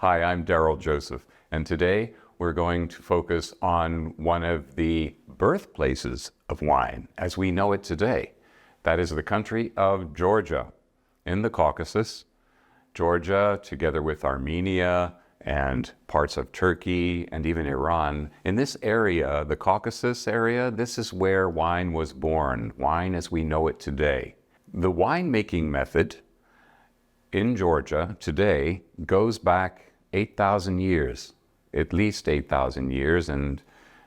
Hi, I'm Daryl Joseph, and today we're going to focus on one of the birthplaces of wine as we know it today. That is the country of Georgia in the Caucasus. Georgia, together with Armenia and parts of Turkey and even Iran. In this area, the Caucasus area, this is where wine was born, wine as we know it today. The winemaking method in Georgia today goes back 8,000 years, at least 8,000 years, and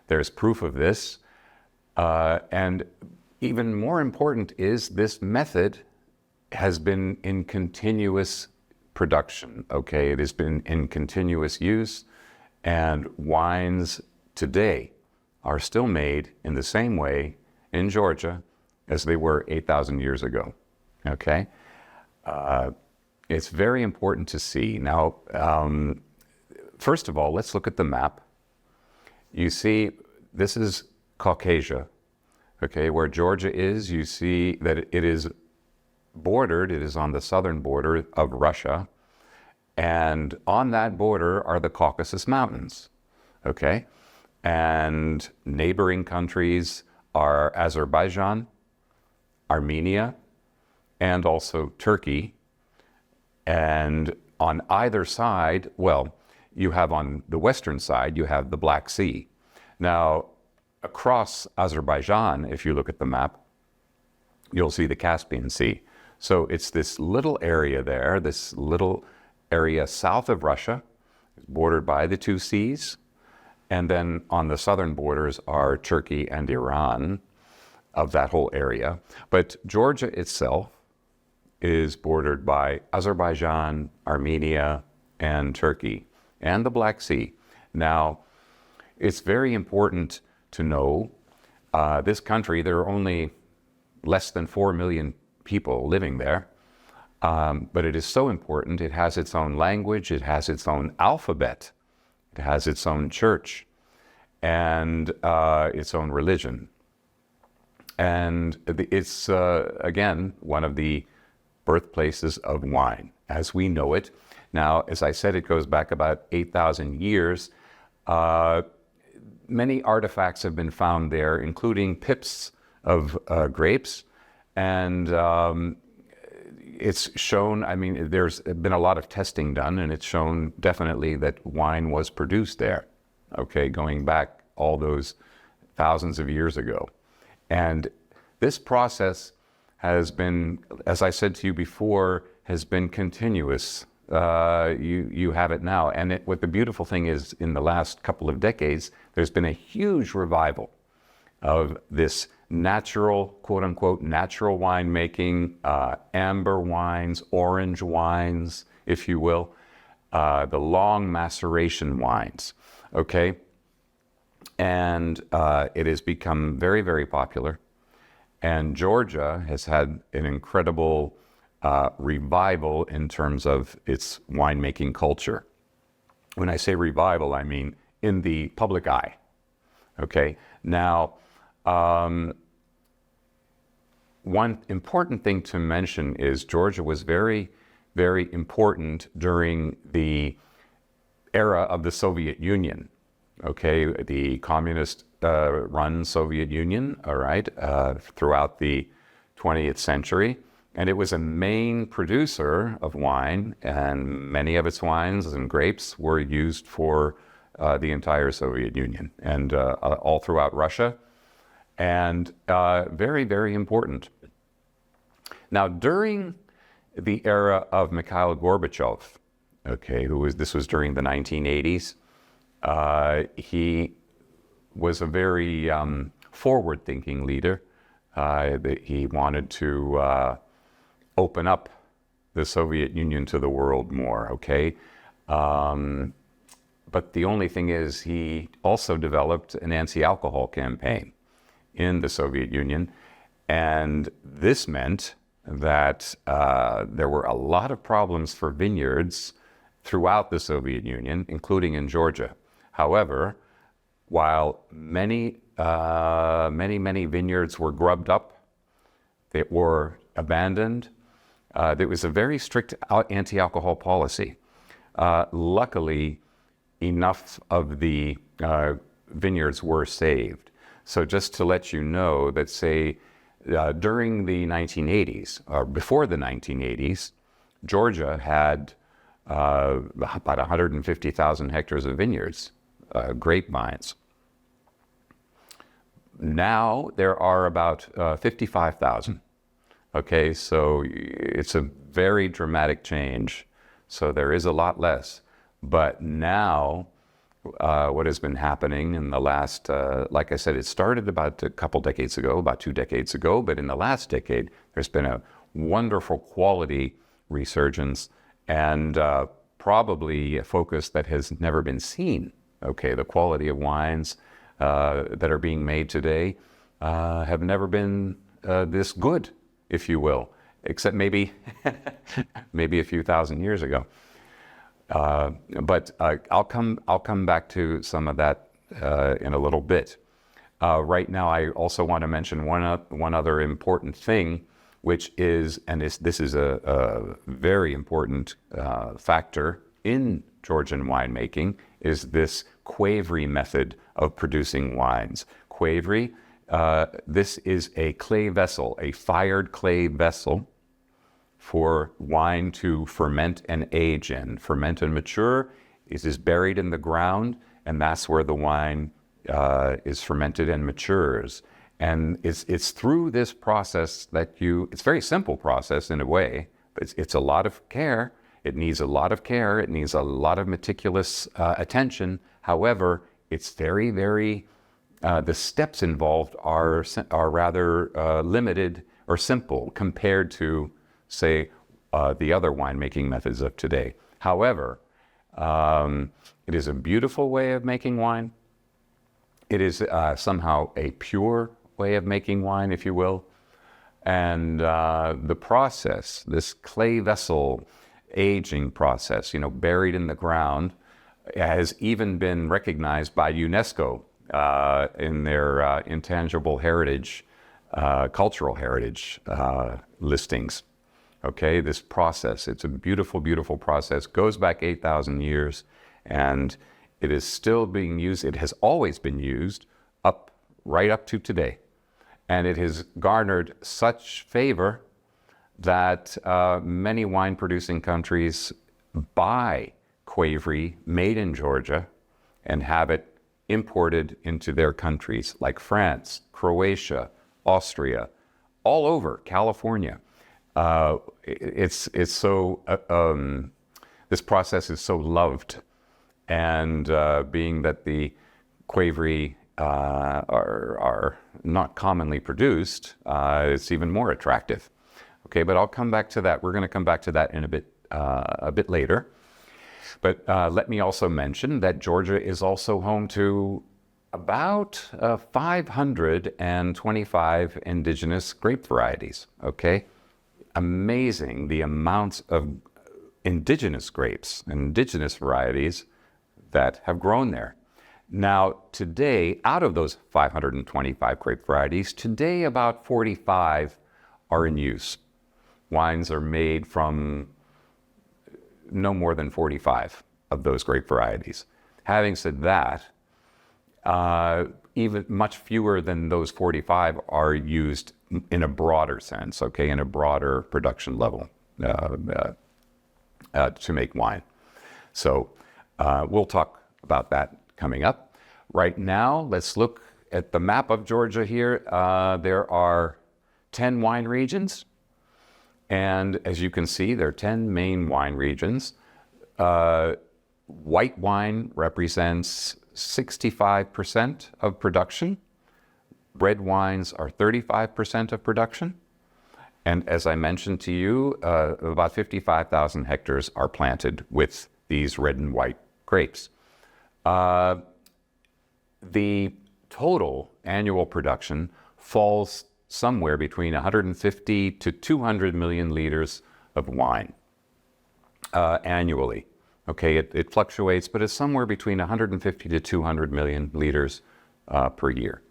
there's proof of this. And even more important is this method has been in continuous production, okay? It has been in continuous use, and wines today are still made in the same way in Georgia as they were 8,000 years ago, okay? It's very important to see. Now, first of all, let's look at the map. You see, this is Caucasia, okay? Where Georgia is, you see that it is bordered, it is on the southern border of Russia, and on that border are the Caucasus Mountains, okay? And neighboring countries are Azerbaijan, Armenia, and also Turkey. And on either side, well, you have on the western side, you have the Black Sea. Now, across Azerbaijan, if you look at the map, you'll see the Caspian Sea. So it's this little area there, this little area south of Russia, bordered by the two seas. And then on the southern borders are Turkey and Iran of that whole area. But Georgia itself is bordered by Azerbaijan, Armenia, and Turkey, and the Black Sea. Now, it's very important to know this country, there are only less than 4 million people living there, but it is so important. It has its own language, it has its own alphabet, it has its own church, and its own religion. And it's, again, one of the birthplaces of wine as we know it. Now, as I said, it goes back about 8,000 years. Many artifacts have been found there, including pips of grapes. And it's shown, I mean, there's been a lot of testing done, and it's shown definitely that wine was produced there, okay, going back all those thousands of years ago. And this process has been, as I said to you before, has been continuous. You have it now. And what the beautiful thing is, in the last couple of decades, there's been a huge revival of this natural, quote unquote, natural winemaking, amber wines, orange wines, if you will, the long maceration wines, okay? And it has become very, very popular. And Georgia has had an incredible revival in terms of its winemaking culture. When I say revival, I mean in the public eye, okay? Now, one important thing to mention is Georgia was very, very important during the era of the Soviet Union, okay? The communist run Soviet Union, all right, throughout the 20th century. And it was a main producer of wine, and many of its wines and grapes were used for the entire Soviet Union and all throughout Russia. And very, very important. Now, during the era of Mikhail Gorbachev, okay, this was during the 1980s, he was a very forward-thinking leader. He wanted to open up the Soviet Union to the world more, okay? But the only thing is, he also developed an anti-alcohol campaign in the Soviet Union, and this meant that there were a lot of problems for vineyards throughout the Soviet Union, including in Georgia. However, while many vineyards were grubbed up, they were abandoned, there was a very strict anti-alcohol policy. Luckily, enough of the vineyards were saved. So just to let you know that, say, during the 1980s, or before the 1980s, Georgia had about 150,000 hectares of vineyards, grapevines. Now there are about 55,000. Okay, so it's a very dramatic change. So there is a lot less. But now, what has been happening in the last, like I said, it started about a couple decades ago, about 2 decades ago, but in the last decade, there's been a wonderful quality resurgence and probably a focus that has never been seen. Okay, the quality of wines that are being made today have never been this good, if you will, except maybe maybe a few thousand years ago. But I'll come back to some of that in a little bit. Right now, I also want to mention one other important thing, which is, and this is a very important factor in Georgian winemaking, is this Kvevri method of producing wines. Kvevri, this is a clay vessel, a fired clay vessel for wine to ferment and age in. Ferment and mature, it is buried in the ground, and that's where the wine is fermented and matures. And it's through this process that it's a very simple process in a way, but it's a lot of care. It needs a lot of care. It needs a lot of meticulous attention. However, it's very, very, the steps involved are rather limited or simple compared to, say, the other winemaking methods of today. However, it is a beautiful way of making wine. It is somehow a pure way of making wine, if you will. And the process, this clay vessel aging process, buried in the ground, has even been recognized by UNESCO in their intangible heritage, cultural heritage listings. Okay, this process, it's a beautiful, beautiful process, goes back 8,000 years, and it is still being used. It has always been used right up to today. And it has garnered such favor that many wine-producing countries buy Kvevri made in Georgia and have it imported into their countries, like France, Croatia, Austria, all over California. It's so this process is so loved, and being that the Kvevri are not commonly produced, it's even more attractive. Okay, but I'll come back to that. We're going to come back to that in a bit later. But let me also mention that Georgia is also home to about 525 indigenous grape varieties. Okay, amazing the amounts of indigenous grapes, indigenous varieties that have grown there. Now, today, out of those 525 grape varieties, today about 45 are in use. Wines are made from no more than 45 of those grape varieties. Having said that, even much fewer than those 45 are used in a broader sense, okay, in a broader production level to make wine. So we'll talk about that coming up. Right now, let's look at the map of Georgia here. There are 10 wine regions. And as you can see, there are 10 main wine regions. White wine represents 65% of production. Red wines are 35% of production. And as I mentioned to you, about 55,000 hectares are planted with these red and white grapes. The total annual production falls somewhere between 150 to 200 million liters of wine annually. Okay, it fluctuates, but it's somewhere between 150 to 200 million liters per year.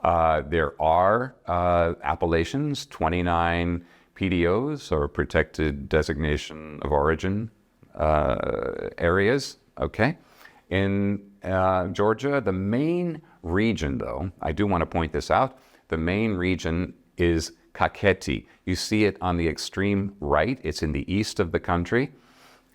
There are appellations, 29 PDOs, or protected designation of origin areas, okay? In Georgia, the main region, though, I do want to point this out, the main region is Kakheti. You see it on the extreme right. It's in the east of the country,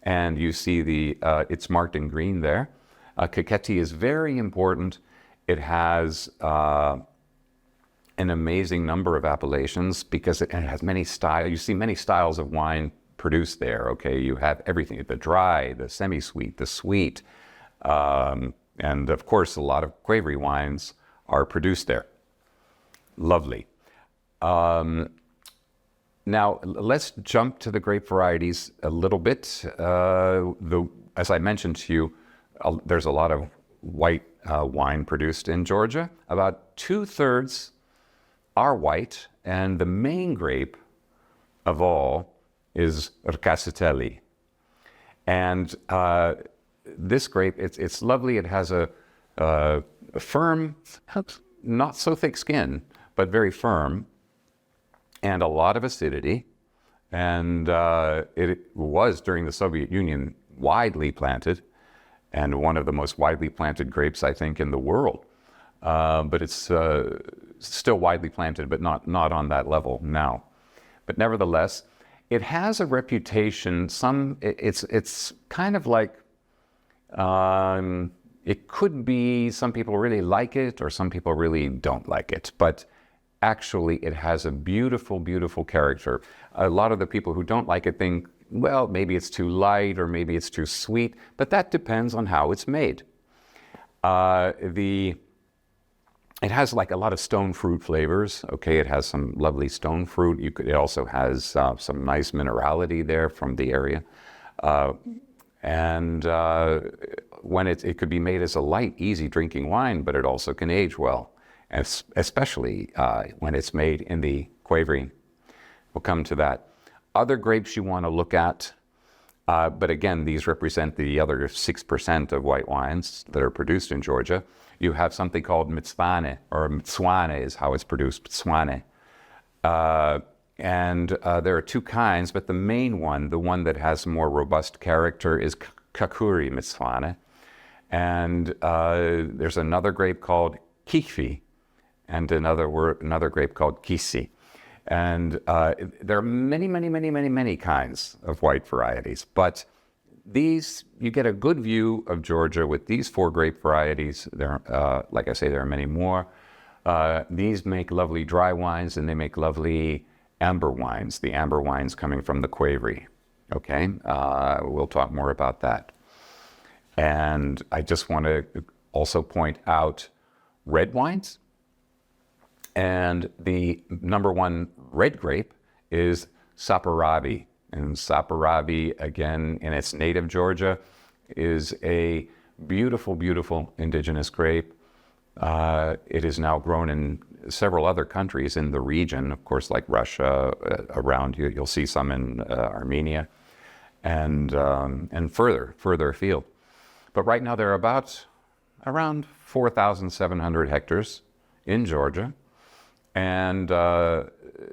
and you see it's marked in green there. Kakheti is very important. It has an amazing number of appellations because it has many styles. You see many styles of wine produced there, okay? You have everything, the dry, the semi-sweet, the sweet, and of course, a lot of Kvevri wines are produced there. Lovely. Now, let's jump to the grape varieties a little bit. As I mentioned to you, there's a lot of white wine produced in Georgia. About 2/3 are white, and the main grape of all is Kakheti. And this grape, it's lovely. It has a firm, not so thick skin, but very firm, and a lot of acidity. And it was, during the Soviet Union, widely planted, and one of the most widely planted grapes, I think, in the world. But it's still widely planted, but not on that level now. But nevertheless, it has a reputation. It's kind of like, it could be some people really like it or some people really don't like it. But actually, it has a beautiful, beautiful character. A lot of the people who don't like it think, well, maybe it's too light or maybe it's too sweet, but that depends on how it's made. It has like a lot of stone fruit flavors. Okay, it has some lovely stone fruit. It also has some nice minerality there from the area. When it could be made as a light, easy drinking wine, but it also can age well, especially when it's made in the Kvevri. We'll come to that. Other grapes you want to look at, but again, these represent the other 6% of white wines that are produced in Georgia. You have something called Mtswane, or Mtswane is how it's produced, Mtswane. There are two kinds, but the main one, the one that has more robust character, is Kakuri Mtswane. And there's another grape called Kvevri, and another grape called Kisi. And there are many kinds of white varieties, but these, you get a good view of Georgia with these 4 grape varieties. Like I say, there are many more. These make lovely dry wines, and they make lovely amber wines, the amber wines coming from the Kvevri. Okay, we'll talk more about that. And I just want to also point out red wines. And the number 1 red grape is Saperavi. And Saperavi, again, in its native Georgia, is a beautiful, beautiful indigenous grape. It is now grown in several other countries in the region, of course, like Russia, around you. You'll see some in Armenia and further afield. But right now there are around 4,700 hectares in Georgia. And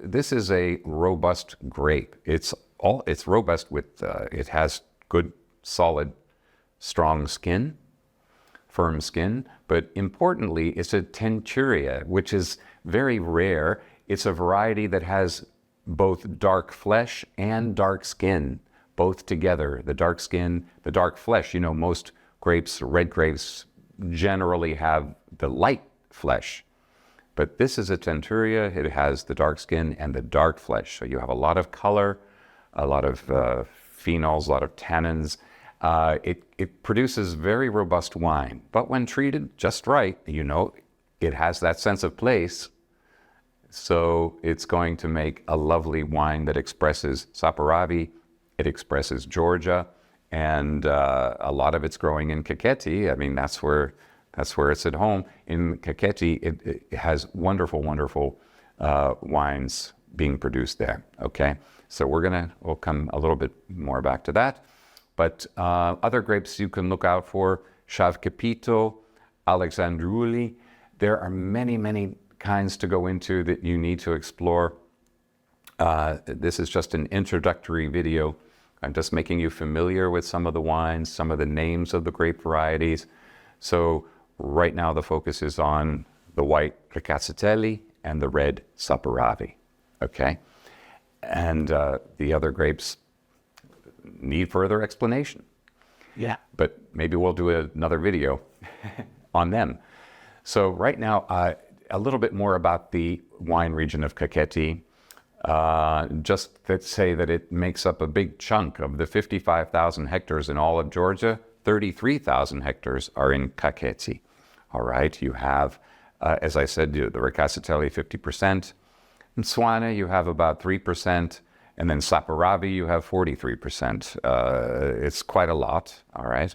this is a robust grape. It's robust with, it has good, solid, strong skin, firm skin, but importantly, it's a tenturia, which is very rare. It's a variety that has both dark flesh and dark skin, both together. The dark skin, the dark flesh, most grapes, red grapes, generally have the light flesh. But this is a tenturia. It has the dark skin and the dark flesh. So you have a lot of color, a lot of phenols, a lot of tannins. It produces very robust wine. But when treated just right, it has that sense of place. So it's going to make a lovely wine that expresses Saperavi. It expresses Georgia. And a lot of it's growing in Kakheti. I mean, that's where it's at home. In Kakheti, it has wonderful, wonderful wines being produced there, okay? So we'll come a little bit more back to that. But other grapes you can look out for, Shavkapito, Alexandrouli. There are many kinds to go into that you need to explore. This is just an introductory video I'm just making you familiar with some of the wines, some of the names of the grape varieties. So right now the focus is on the white Kakheti and the red Saperavi, okay? And the other grapes need further explanation. Yeah. But maybe we'll do another video on them. So right now, a little bit more about the wine region of Kakheti. Just to say that it makes up a big chunk of the 55,000 hectares in all of Georgia. 33,000 hectares are in Kakheti. All right, you have, as I said, the Kakheti 50%. In Swana, you have about 3%. And then Saperavi, you have 43%. It's quite a lot, all right?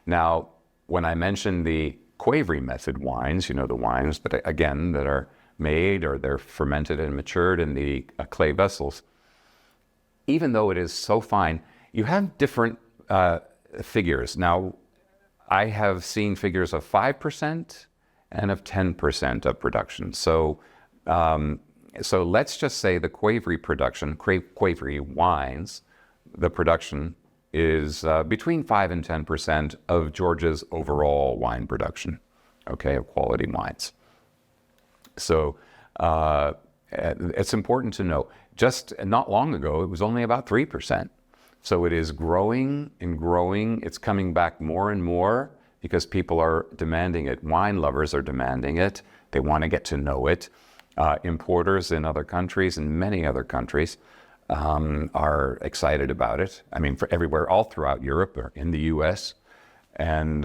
Now, when I mentioned the Kvevri method wines, the wines that, again, that are made or they're fermented and matured in the clay vessels, even though it is so fine, you have different figures. Now, I have seen figures of 5% and of 10% of production. So let's just say the Kvevri production, Kvevri wines, the production is between 5 and 10% of Georgia's overall wine production, okay, of quality wines. So it's important to know, just not long ago, it was only about 3%. So it is growing and growing. It's coming back more and more because people are demanding it. Wine lovers are demanding it. They want to get to know it. Importers in other countries and many other countries are excited about it. I mean, for everywhere, all throughout Europe or in the US. And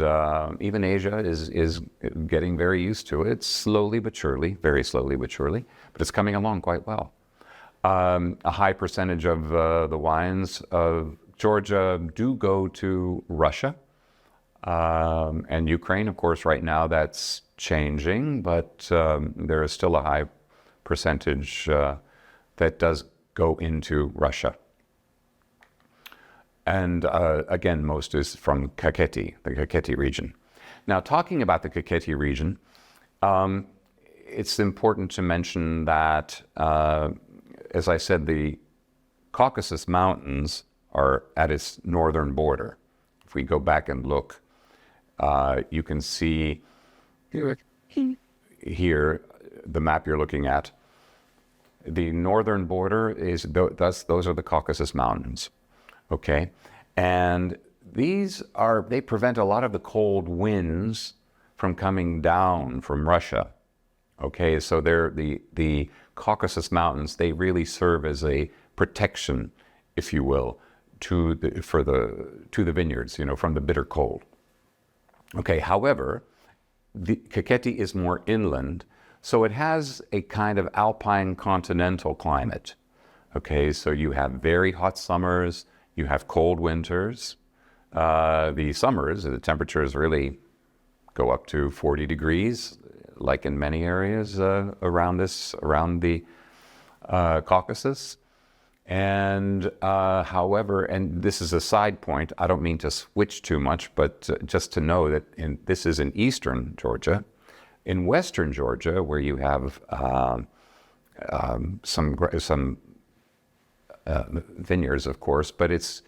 even Asia is getting very used to it. Slowly but surely, very slowly but surely, but it's coming along quite well. A high percentage of the wines of Georgia do go to Russia and Ukraine. Of course, right now that's changing, but there is still a high percentage that does go into Russia. And again, most is from Kakheti, the Kakheti region. Now, talking about the Kakheti region, it's important to mention that, as I said, the Caucasus Mountains are at its northern border. If we go back and look, you can see here, the map you're looking at, the northern border is, those are the Caucasus Mountains, okay? And they prevent a lot of the cold winds from coming down from Russia, okay? So the Caucasus Mountains, they really serve as a protection, if you will, to the vineyards, from the bitter cold. Okay, however, the Kakheti is more inland, so it has a kind of alpine continental climate. Okay, so you have very hot summers, you have cold winters. The summers, the temperatures really go up to 40 degrees, like in many areas around the Caucasus. And however, and this is a side point, I don't mean to switch too much, but just to know that this is in eastern Georgia. In western Georgia, where you have some vineyards, of course, but it's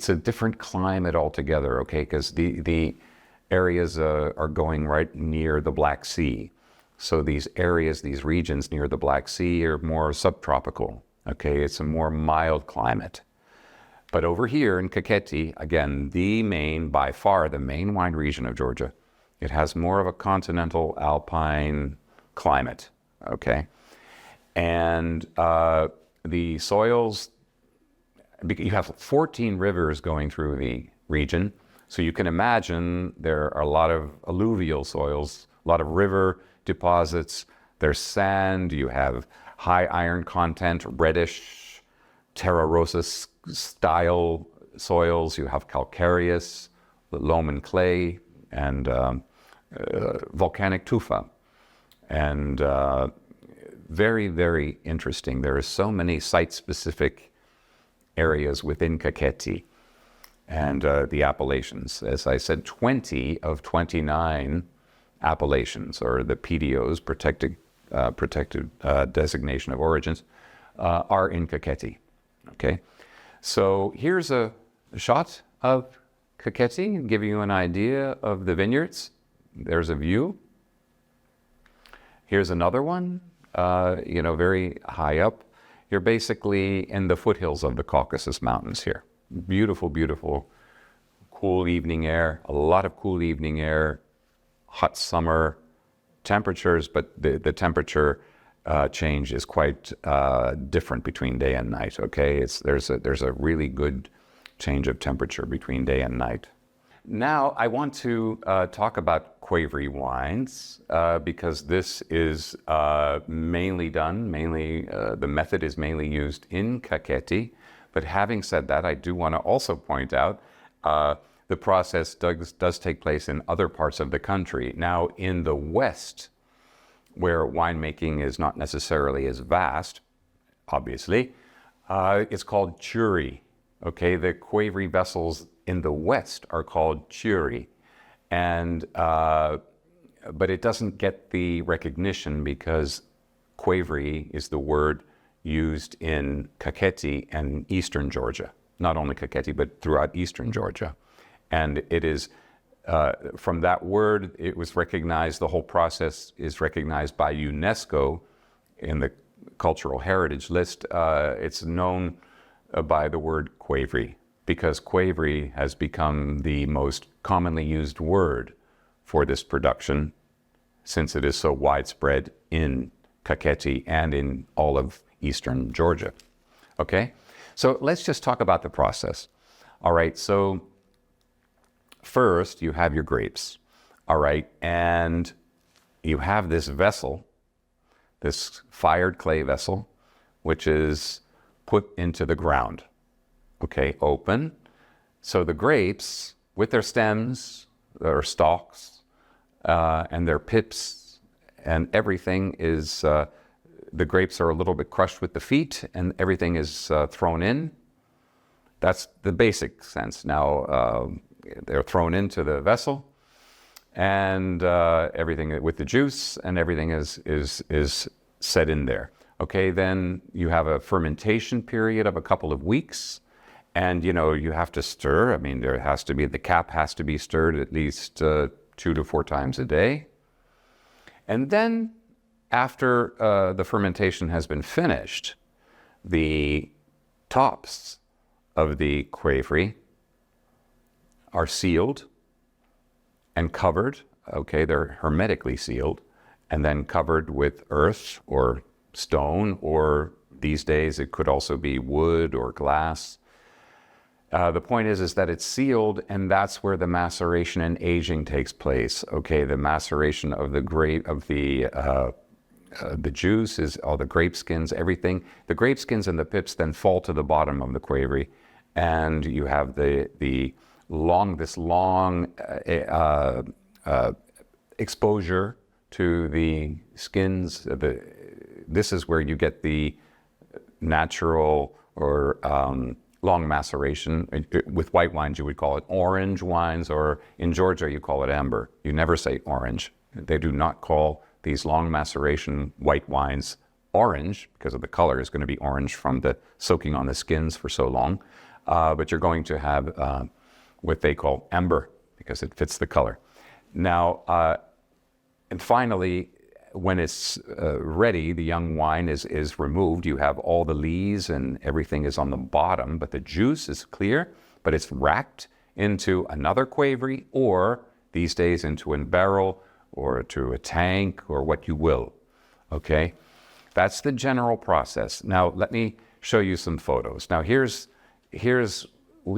a different climate altogether, okay? Because the areas are going right near the Black Sea. So these areas, these regions near the Black Sea are more subtropical. Okay, it's a more mild climate. But over here in Kakheti, again, by far the main wine region of Georgia, it has more of a continental alpine climate, okay? And the soils, you have 14 rivers going through the region, so you can imagine there are a lot of alluvial soils, a lot of river deposits, there's sand, you have high iron content, reddish, terra rosa style soils. You have calcareous, loam and clay, and volcanic tufa. And very, very interesting. There are so many site-specific areas within Kakheti and the appellations. As I said, 20 of 29 appellations, or the PDOs, protected designation of origins, are in Kakheti, okay? So here's a shot of Kakheti, giving you an idea of the vineyards. There's a view. Here's another one, very high up. You're basically in the foothills of the Caucasus Mountains here. Beautiful, beautiful, cool evening air, a lot of cool evening air, hot summer temperatures, but the temperature change is quite different between day and night, okay? There's a really good change of temperature between day and night. Now I want to talk about Kvevri wines because this is the method is mainly used in Kakheti. But having said that, I do want to also point out the process does take place in other parts of the country. Now in the West, where winemaking is not necessarily as vast, obviously, it's called churi. Okay, the Kvevri vessels in the West are called churi, and but it doesn't get the recognition because Kvevri is the word used in Kakheti and eastern Georgia. Not only Kakheti, but throughout eastern Georgia, and it is. From that word, it was recognized, the whole process is recognized by UNESCO in the cultural heritage list. It's known by the word Kvevri because Kvevri has become the most commonly used word for this production since it is so widespread in Kakheti and in all of eastern Georgia. Okay, so let's just talk about the process. All right, so first, you have your grapes, all right, and you have this vessel, this fired clay vessel, which is put into the ground, okay, open. So the grapes, with their stems, their stalks, and their pips, and everything is, the grapes are a little bit crushed with the feet, and everything is thrown in. That's the basic sense. Now, they're thrown into the vessel, and everything with the juice and everything is set in there. Okay, then you have a fermentation period of a couple of weeks, and you have to stir. I mean, the cap has to be stirred at least 2 to 4 times a day. And then after the fermentation has been finished, the tops of the Kvevri are sealed and covered. Okay, they're hermetically sealed and then covered with earth or stone, or these days it could also be wood or glass. The point is that it's sealed, and that's where the maceration and aging takes place. Okay, the maceration of the grape, of the juice is all the grape skins, everything. The grape skins and the pips then fall to the bottom of the Kvevri, and you have this long exposure to the skins. This is where you get the natural or long maceration. With white wines, you would call it orange wines, or in Georgia, you call it amber. You never say orange. They do not call these long maceration white wines orange because of the color is going to be orange from the soaking on the skins for so long. But you're going to have what they call amber because it fits the color. Now, and finally, when it's ready, the young wine is removed. You have all the lees and everything is on the bottom, but the juice is clear, but it's racked into another Kvevri, or these days into a barrel or to a tank or what you will, okay? That's the general process. Now, let me show you some photos. Now, we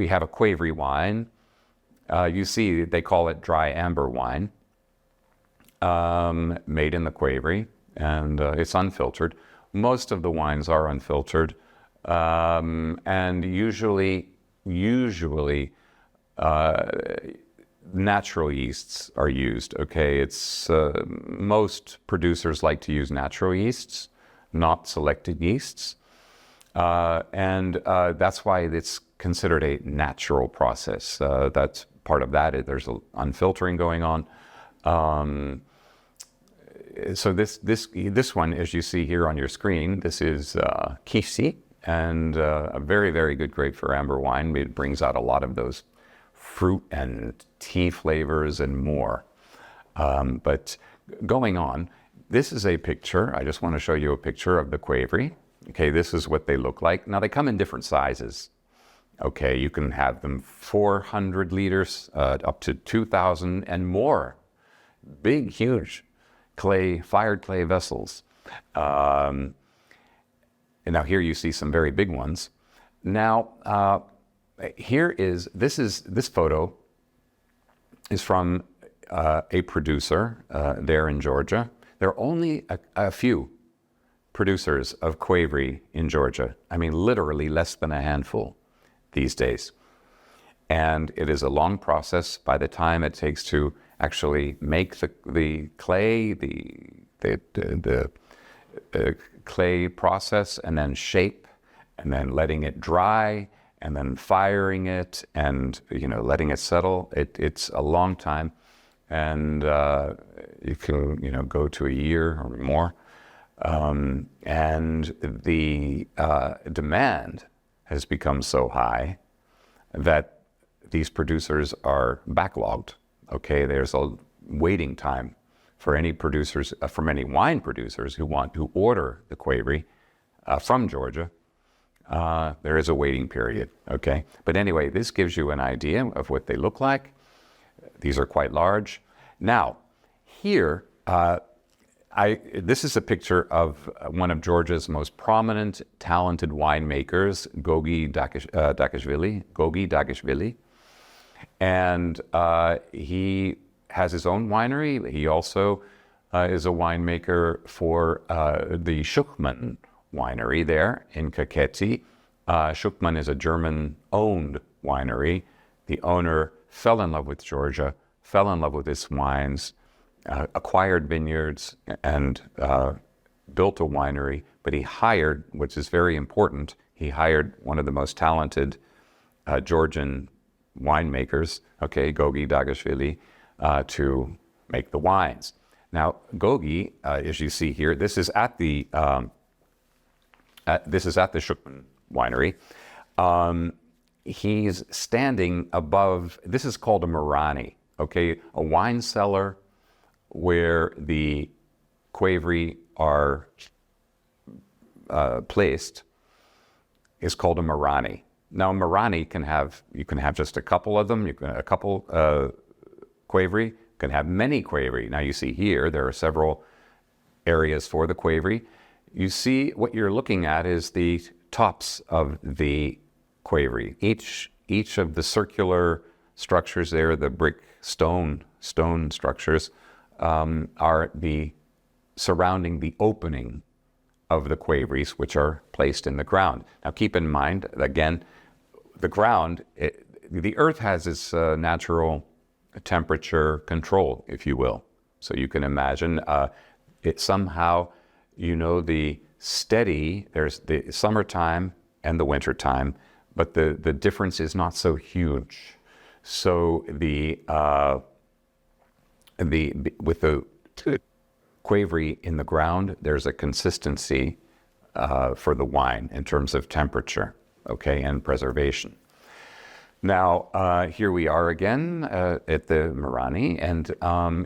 have a Kvevri wine. You see, they call it dry amber wine, made in the Kvevri, and it's unfiltered. Most of the wines are unfiltered, and usually natural yeasts are used. Okay, it's most producers like to use natural yeasts, not selected yeasts, and that's why it's considered a natural process. That's part of that. There's unfiltering going on. So this one, as you see here on your screen, this is Kakheti, and a very, very good grape for amber wine. It brings out a lot of those fruit and tea flavors and more. But going on, this is a picture. I just want to show you a picture of the Kvevri. Okay, this is what they look like. Now, they come in different sizes. Okay, you can have them 400 liters up to 2,000 and more. Big, huge fired clay vessels. And now here you see some very big ones. Now, this photo is from a producer there in Georgia. There are only a few producers of Kvevri in Georgia. I mean, literally less than a handful these days. And it is a long process by the time it takes to actually make the clay, the clay process, and then shape, and then letting it dry, and then firing it, and letting it settle. It's a long time, and you can go to a year or more. And the demand has become so high that these producers are backlogged. Okay, there's a waiting time for any producers, from any wine producers who want to order the Kvevri from Georgia. There is a waiting period. Okay, but anyway, this gives you an idea of what they look like. These are quite large. Now, here, this is a picture of one of Georgia's most prominent, talented winemakers, Gogi Dagishvili. And he has his own winery. He also is a winemaker for the Schuchmann winery there in Kakheti. Schuchmann is a German-owned winery. The owner fell in love with Georgia, fell in love with its wines, acquired vineyards, and built a winery. But he hired, which is very important, he hired one of the most talented Georgian winemakers, okay, Gogi Dagishvili, to make the wines. Now, Gogi, as you see here, this is at the Schuchmann winery. He's standing above. This is called a Marani, okay, a wine cellar where the Kvevri are placed is called a Marani. Now, Marani you can have just a couple of them. A couple Kvevri. You can have many Kvevri. Now, you see here there are several areas for the Kvevri. You see what you're looking at is the tops of the Kvevri. Each of the circular structures there, the brick stone structures, are surrounding the opening of the Kvevris, which are placed in the ground. Now, keep in mind, again, the ground, the earth has its natural temperature control, if you will. So you can imagine it somehow, the steady, there's the summertime and the wintertime, but the difference is not so huge. So with the Kvevri in the ground, there's a consistency for the wine in terms of temperature, okay, and preservation. Now, here we are again at the Marani, and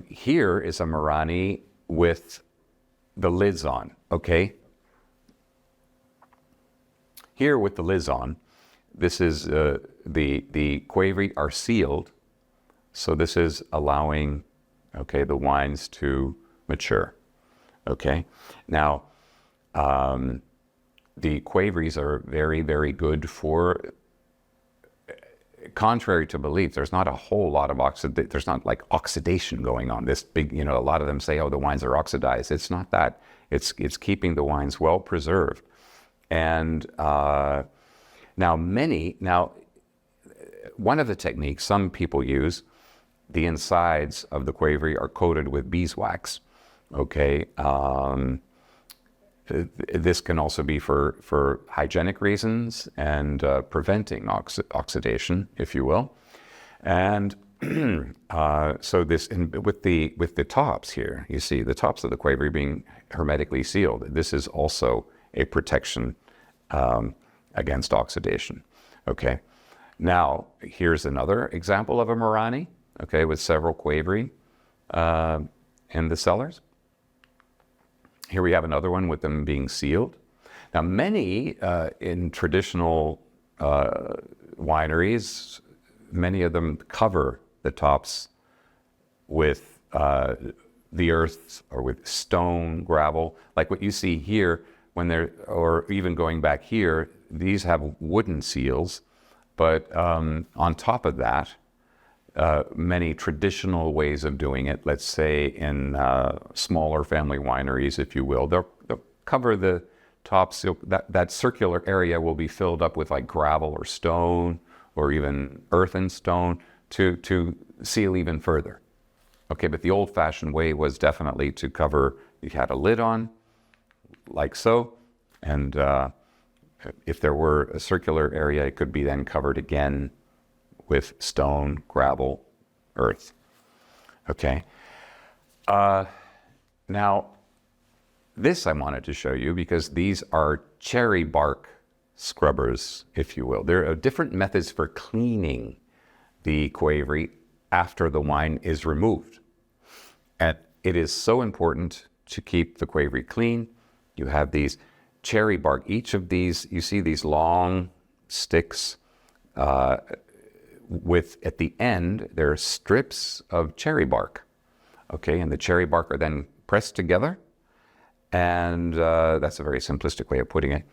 here is a Marani with the lids on, okay? Here with the lids on, this is the Kvevri are sealed, so this is allowing, okay, the wines to mature, okay? Now, the Kvevris are very, very good for, contrary to belief, there's not a whole lot of there's not like oxidation going on. This big, a lot of them say, oh, the wines are oxidized. It's not that. It's keeping the wines well preserved. And now one of the techniques some people use, the insides of the Kvevri are coated with beeswax, okay? This can also be for hygienic reasons and preventing oxidation, if you will. And so this, with the tops here, you see the tops of the Kvevri being hermetically sealed. This is also a protection against oxidation. Okay. Now, here's another example of a Marani, okay, with several Kvevri in the cellars. Here we have another one with them being sealed. Now, many in traditional wineries, many of them cover the tops with the earth or with stone, gravel, like what you see here when they're, or even going back here, these have wooden seals, but on top of that, many traditional ways of doing it, let's say in smaller family wineries, if you will, they'll cover the tops, so that circular area will be filled up with like gravel or stone or even earth and stone to seal even further. Okay, but the old-fashioned way was definitely to cover, you had a lid on, like so, and if there were a circular area, it could be then covered again with stone, gravel, earth. Okay. Now, this I wanted to show you because these are cherry bark scrubbers, if you will. There are different methods for cleaning the Kvevri after the wine is removed. And it is so important to keep the Kvevri clean. You have these cherry bark. Each of these, you see these long sticks with, at the end, there are strips of cherry bark. Okay, and the cherry bark are then pressed together. And that's a very simplistic way of putting it.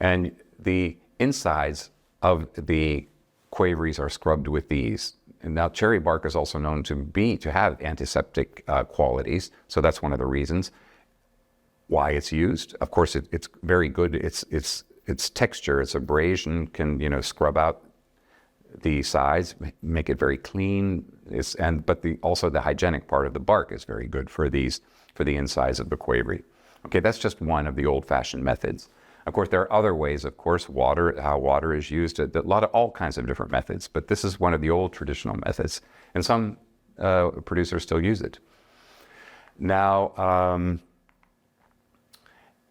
And the insides of the Kvevris are scrubbed with these. And now cherry bark is also known to have antiseptic qualities. So that's one of the reasons why it's used. Of course, it's very good. Its texture, its abrasion can scrub out the sides, make it very clean. But also the hygienic part of the bark is very good for the insides of the Kvevri. Okay, that's just one of the old-fashioned methods. Of course, there are other ways, of course, how water is used, all kinds of different methods, but this is one of the old traditional methods, and some producers still use it. Now,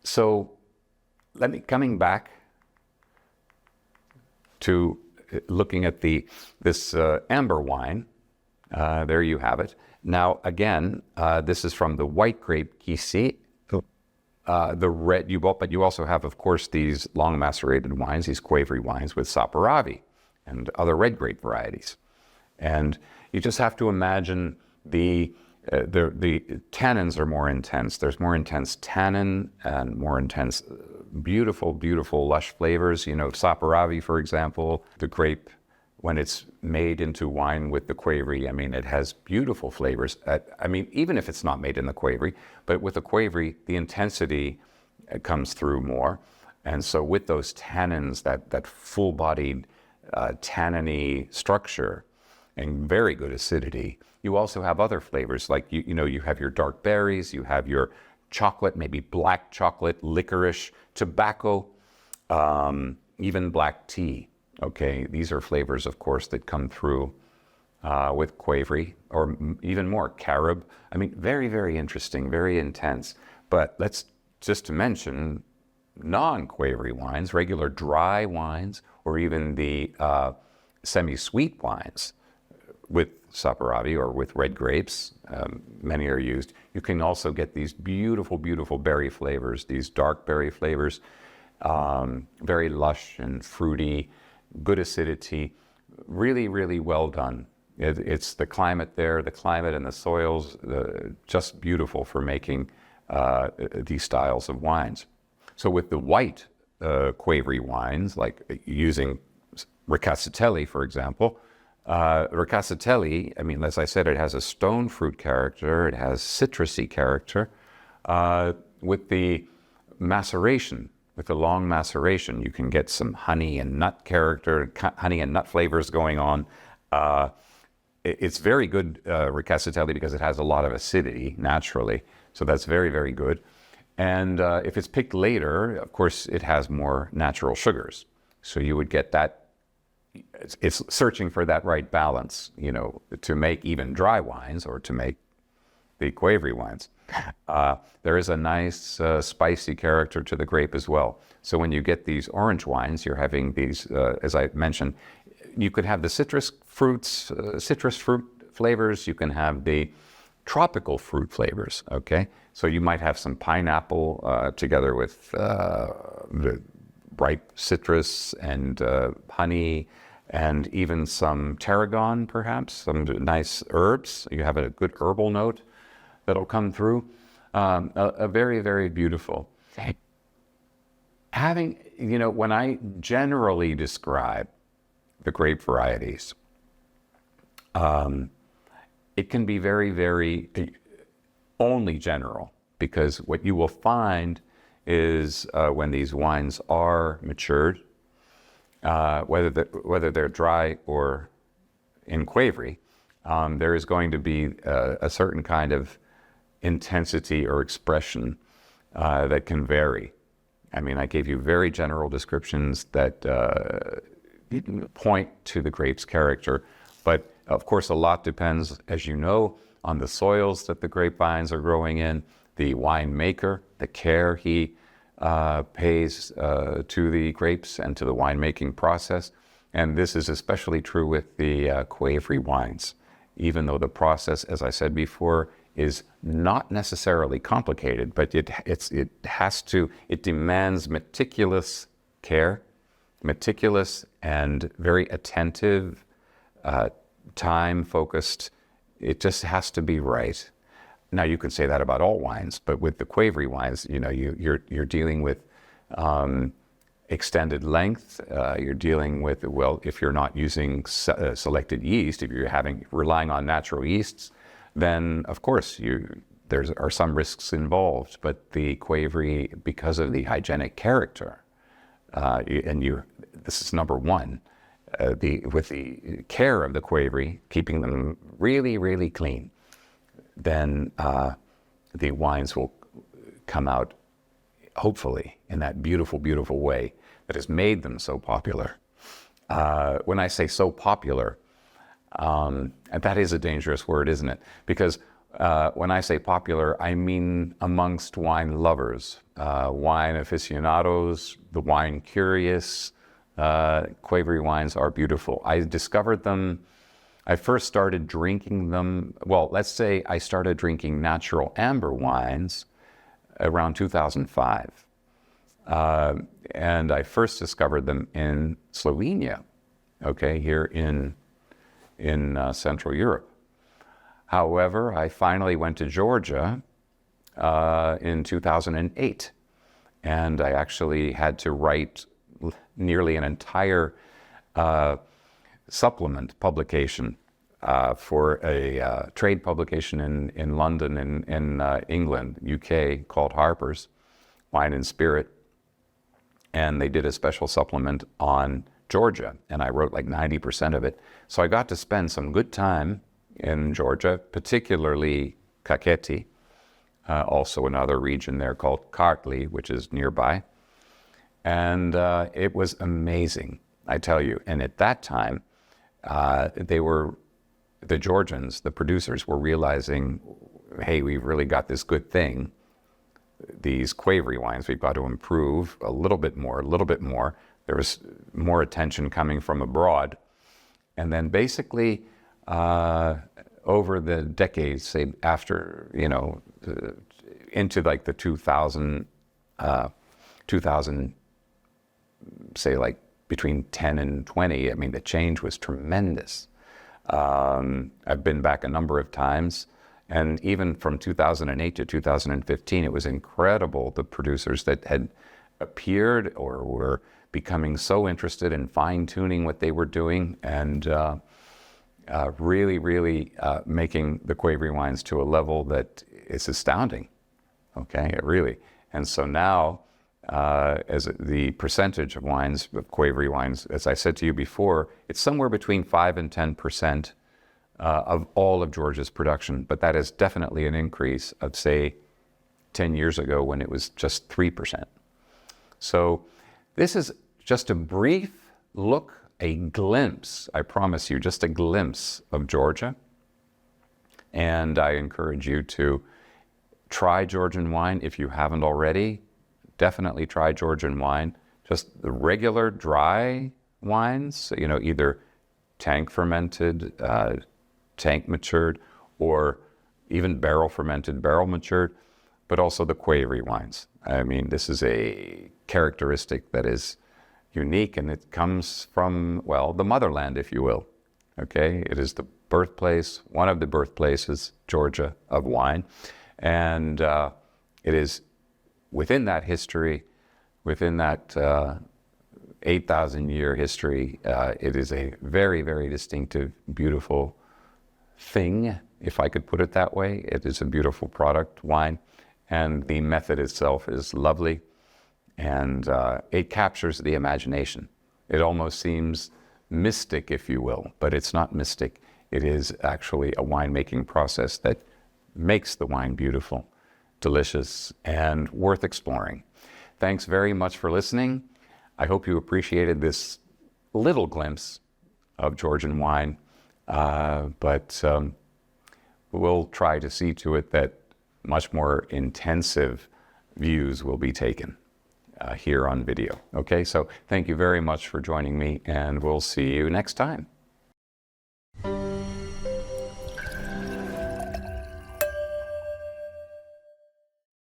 so coming back to looking at this amber wine, there you have it. Now, again, this is from the white grape Kakheti. The red, but you also have, of course, these long macerated wines, these Kvevri wines with Saperavi and other red grape varieties. And you just have to imagine the tannins are more intense. There's more intense tannin and more intense, beautiful, beautiful, lush flavors. Saperavi, for example, the grape, when it's made into wine with the Kvevri, I mean, it has beautiful flavors. Even if it's not made in the Kvevri, but with the Kvevri, the intensity comes through more. And so with those tannins, that full-bodied tanniny structure and very good acidity, you also have other flavors, like you have your dark berries, you have your chocolate, maybe black chocolate, licorice, tobacco, even black tea. Okay, these are flavors, of course, that come through with Kvevri, or even more, carob. I mean, very, very interesting, very intense. But let's just to mention non-Kvevri wines, regular dry wines, or even the semi-sweet wines with Saperavi or with red grapes. Many are used. You can also get these beautiful, beautiful berry flavors, these dark berry flavors, very lush and fruity, good acidity, really, really well done. It's the climate there, the climate and the soils, just beautiful for making these styles of wines. So with the white Kvevri wines, like using Ricasatelli, for example, Ricasatelli, I mean, as I said, it has a stone fruit character, it has citrusy character. With the maceration, with the long maceration, you can get some honey and nut character, honey and nut flavors going on. It's very good, Ricasatelli, because it has a lot of acidity naturally. So that's very, very good. And if it's picked later, of course, it has more natural sugars. So you would get that. It's searching for that right balance, to make even dry wines or to make the Kvevri wines. There is a nice spicy character to the grape as well. So when you get these orange wines, you're having these, as I mentioned, you could have the citrus fruit flavors. You can have the tropical fruit flavors, okay? So you might have some pineapple together with the ripe citrus and honey, and even some tarragon, perhaps, some nice herbs. You have a good herbal note that'll come through. A very, very beautiful. Having, when I generally describe the grape varieties, it can be very, very only general, because what you will find is when these wines are matured, whether they're dry or in Kvevri, there is going to be a certain kind of intensity or expression that can vary. I mean, I gave you very general descriptions that point to the grape's character, but of course a lot depends, as you know, on the soils that the grapevines are growing in, the winemaker, the care he pays to the grapes and to the winemaking process. And this is especially true with the Kvevri wines, even though the process, as I said before, is not necessarily complicated, but it demands meticulous care, meticulous and very attentive, time-focused. It just has to be right. Now, you can say that about all wines, but with the Kvevri wines, you're dealing with extended length. You're dealing with, well, if you're not using selected yeast, if you're relying on natural yeasts, then of course there are some risks involved. But the Kvevri, because of the hygienic character, this is number one, with the care of the Kvevri, keeping them really, really clean, then the wines will come out, hopefully, in that beautiful, beautiful way that has made them so popular. When I say so popular, and that is a dangerous word, isn't it? Because when I say popular, I mean amongst wine lovers, wine aficionados, the wine curious. Kvevri wines are beautiful. I discovered them. I first started drinking them, well, let's say I started drinking natural amber wines around 2005. And I first discovered them in Slovenia, okay, here in Central Europe. However, I finally went to Georgia in 2008, and I actually had to write nearly an entire supplement publication for a trade publication in London, in England, UK, called Harper's Wine and Spirit. And they did a special supplement on Georgia, and I wrote like 90% of it. So I got to spend some good time in Georgia, particularly Kakheti, also another region there called Kakheti, which is nearby. And it was amazing, I tell you. And at that time, the Georgians, the producers, were realizing, hey, we've really got this good thing. These Kvevri wines, we've got to improve a little bit more. There was more attention coming from abroad. And then basically, over the decades, say after, into like the 2000, say like between 10 and 20, I mean, the change was tremendous. I've been back a number of times, and even from 2008 to 2015, it was incredible, the producers that had appeared or were becoming so interested in fine-tuning what they were doing, and really making the Kvevri wines to a level that is astounding, okay, really. And so now, as the percentage of wines, of Kvevri wines, as I said to you before, it's somewhere between 5 and 10% of all of Georgia's production, but that is definitely an increase of, say, 10 years ago when it was just 3%. So this is just a brief look, a glimpse, I promise you, just a glimpse of Georgia. And I encourage you to try Georgian wine if you haven't already. Definitely try Georgian wine. Just the regular dry wines, either tank fermented, tank matured, or even barrel fermented, barrel matured, but also the Kvevri wines. I mean, this is a characteristic that is unique, and it comes from, well, the motherland, if you will. Okay, it is the birthplace, one of the birthplaces, Georgia, of wine, and it is within that history, within that 8,000-year history. It is a very, very distinctive, beautiful thing, if I could put it that way. It is a beautiful product, wine, and the method itself is lovely, and it captures the imagination. It almost seems mystic, if you will, but it's not mystic. It is actually a winemaking process that makes the wine beautiful, delicious, and worth exploring. Thanks very much for listening. I hope you appreciated this little glimpse of Georgian wine, but we'll try to see to it that much more intensive views will be taken here on video. Okay, so thank you very much for joining me, and we'll see you next time.